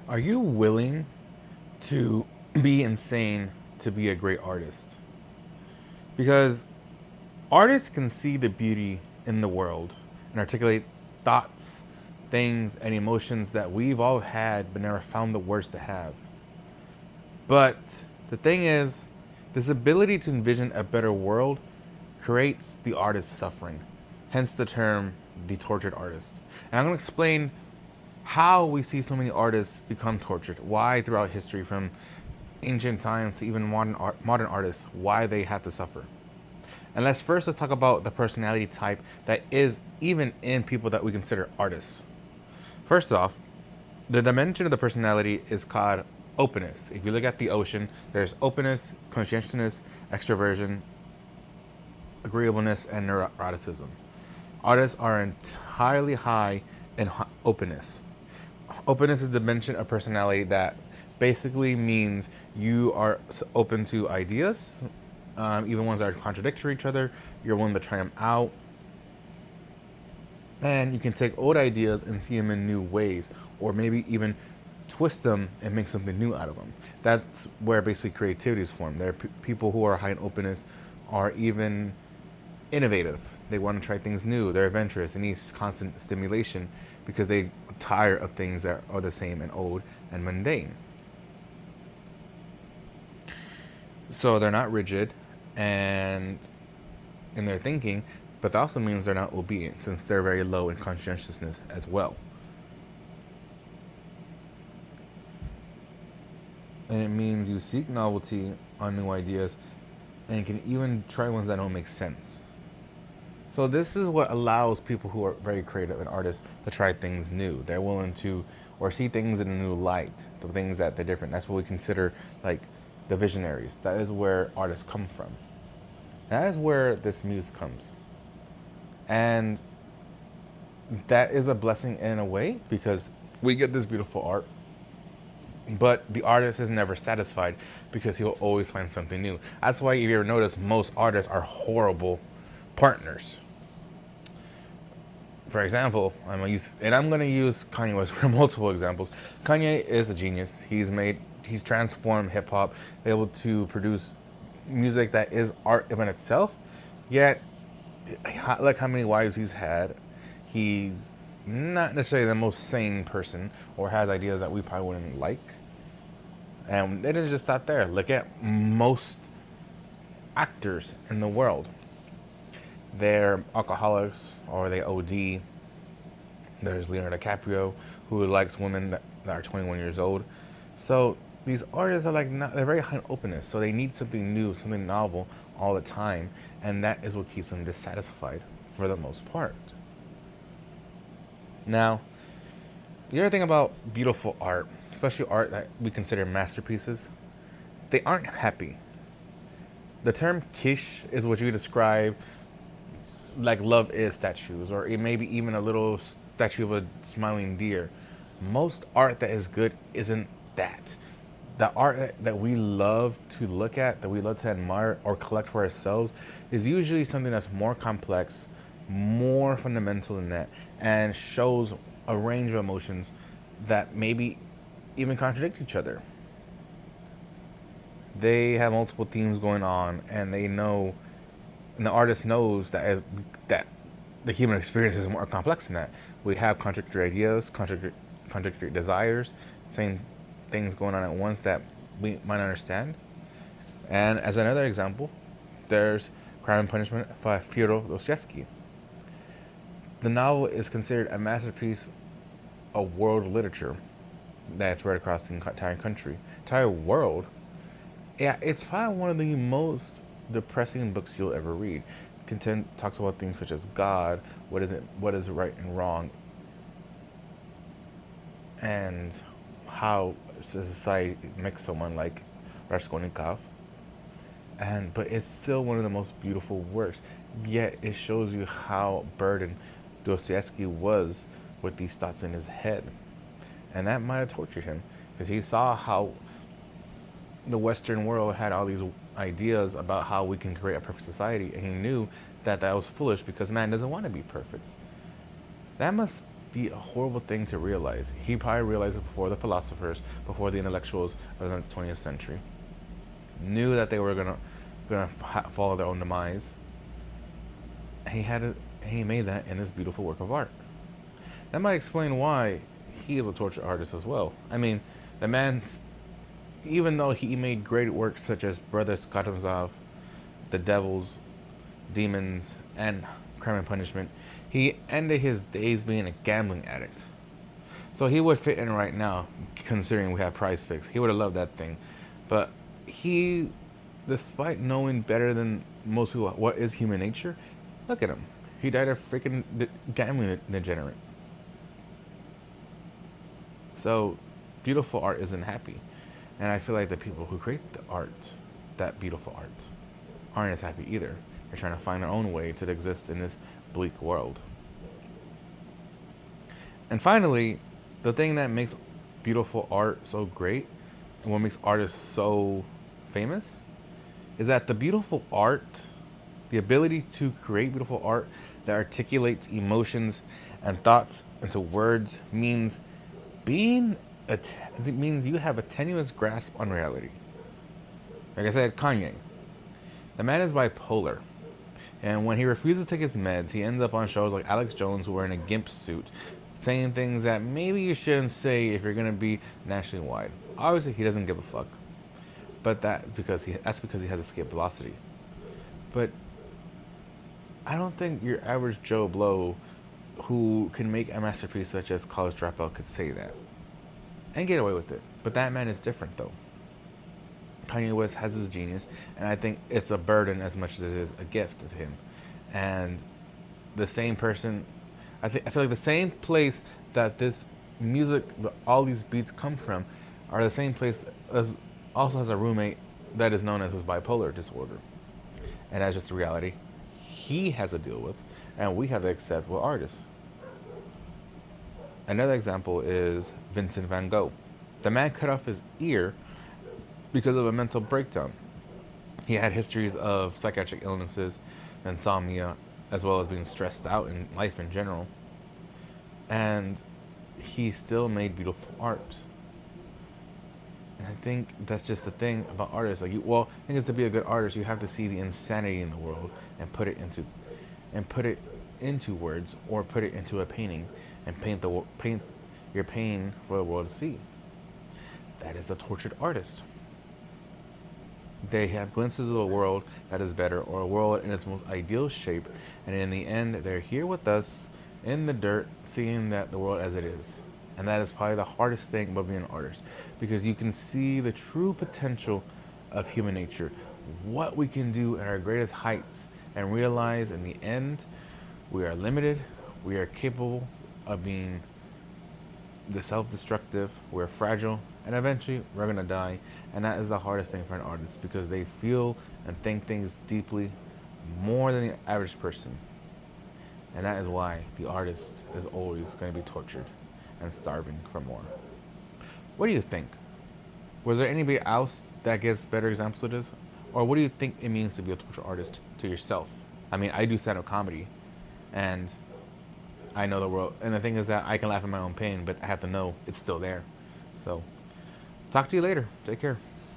Are you willing to be insane to be a great artist? Because artists can see the beauty in the world and articulate thoughts, things, and emotions that we've all had but never found the words to have. But the thing is, this ability to envision a better world creates the artist suffering, hence the term the tortured artist. And I'm going to explain how we see so many artists become tortured, why throughout history, from ancient times to even modern artists, why they have to suffer. And let's talk about the personality type that is even in people that we consider artists. First off, the dimension of the personality is called openness. If you look at the ocean, there's openness, conscientiousness, extroversion, agreeableness, and neuroticism. Artists are entirely high in openness. Openness is the dimension of personality that basically means you are open to ideas, even ones that are contradictory to each other. You're willing to try them out, and you can take old ideas and see them in new ways, or maybe even twist them and make something new out of them. That's where basically creativity is formed. There are people who are high in openness are even innovative. They want to try things new. They're adventurous. They need constant stimulation because they tire of things that are the same and old and mundane. So they're not rigid and in their thinking, but that also means they're not obedient since they're very low in conscientiousness as well. And it means you seek novelty on new ideas and can even try ones that don't make sense. So this is what allows people who are very creative and artists to try things new. They're willing to or see things in a new light, the things that they're different. That's what we consider like the visionaries. That is where artists come from. That is where this muse comes. And that is a blessing in a way because we get this beautiful art, but the artist is never satisfied because he'll always find something new. That's why, if you ever notice, most artists are horrible partners. For example, I'm gonna use Kanye West for multiple examples. Kanye is a genius. He's transformed hip hop, able to produce music that is art in itself. Yet, look how many wives he's had. He's not necessarily the most sane person, or has ideas that we probably wouldn't like. And it didn't just stop there. Look at most actors in the world. They're alcoholics or they OD. There's Leonardo DiCaprio, who likes women that are 21 years old. So these artists are they're very high in openness. So they need something new, something novel all the time. And that is what keeps them dissatisfied for the most part. Now, the other thing about beautiful art, especially art that we consider masterpieces, they aren't happy. The term kitsch is what you describe like love is statues, or it may be even a little statue of a smiling deer. Most art that is good isn't that. The art that we love to look at, that we love to admire or collect for ourselves, is usually something that's more complex, more fundamental than that, and shows a range of emotions that maybe even contradict each other. They have multiple themes going on, and they know, and the artist knows that the human experience is more complex than that. We have contradictory ideas, contradictory desires, same things going on at once that we might understand. And as another example, there's Crime and Punishment by Fyodor Dostoevsky. The novel is considered a masterpiece of world literature that's spread across the entire world. Yeah, it's probably one of the most depressing books you'll ever read. Content talks about things such as God, what is right and wrong, and how society makes someone like Raskolnikov. But it's still one of the most beautiful works. Yet it shows you how burdened Dostoevsky was with these thoughts in his head, and that might have tortured him because he saw how the Western world had all these ideas about how we can create a perfect society, and he knew that that was foolish because man doesn't want to be perfect. That must be a horrible thing to realize. He probably realized it before the philosophers, before the intellectuals of the 20th century. Knew that they were gonna follow their own demise. He made that in this beautiful work of art. That might explain why he is a torture artist as well. I mean, the man's, even though he made great works such as Brothers Karamazov, The Devils, Demons, and Crime and Punishment, he ended his days being a gambling addict. So he would fit in right now, considering we have Prize Picks. He would have loved that thing. But he, despite knowing better than most people what is human nature, look at him. He died a freaking gambling degenerate. So, beautiful art isn't happy. And I feel like the people who create the art, that beautiful art, aren't as happy either. They're trying to find their own way to exist in this bleak world. And finally, the thing that makes beautiful art so great, and what makes artists so famous, is that the beautiful art, the ability to create beautiful art that articulates emotions and thoughts into words means it means you have a tenuous grasp on reality. Like I said, Kanye, the man is bipolar, and when he refuses to take his meds, he ends up on shows like Alex Jones wearing a gimp suit, saying things that maybe you shouldn't say if you're gonna be nationally wide. Obviously, he doesn't give a fuck, but that's because he has escape velocity. But I don't think your average Joe Blow who can make a masterpiece such as College Dropout could say that and get away with it. But that man is different, though. Kanye West has his genius, and I think it's a burden as much as it is a gift to him. And the same person, I feel like the same place that this music, all these beats come from, are the same place as also has a roommate that is known as his bipolar disorder, and that's just a reality he has to deal with, and we have to accept with artists. Another example is Vincent van Gogh. The man cut off his ear because of a mental breakdown. He had histories of psychiatric illnesses, insomnia, as well as being stressed out in life in general. And he still made beautiful art. And I think that's just the thing about artists. I think it's to be a good artist, you have to see the insanity in the world and put it into words, or put it into a painting and paint your pain for the world to see. That is a tortured artist. They have glimpses of a world that is better, or a world in its most ideal shape, and in the end, they're here with us in the dirt, seeing that the world as it is. And that is probably the hardest thing about being an artist, because you can see the true potential of human nature, what we can do at our greatest heights, and realize in the end, we are limited, we are capable of being the self-destructive, we're fragile, and eventually we're gonna die. And that is the hardest thing for an artist, because they feel and think things deeply more than the average person. And that is why the artist is always going to be tortured and starving for more. What do you think? Was there anybody else that gives better examples of this? Or what do you think it means to be a torture artist to yourself? I mean, I do stand-up comedy, and I know the world. And the thing is that I can laugh at my own pain, but I have to know it's still there. So, talk to you later. Take care.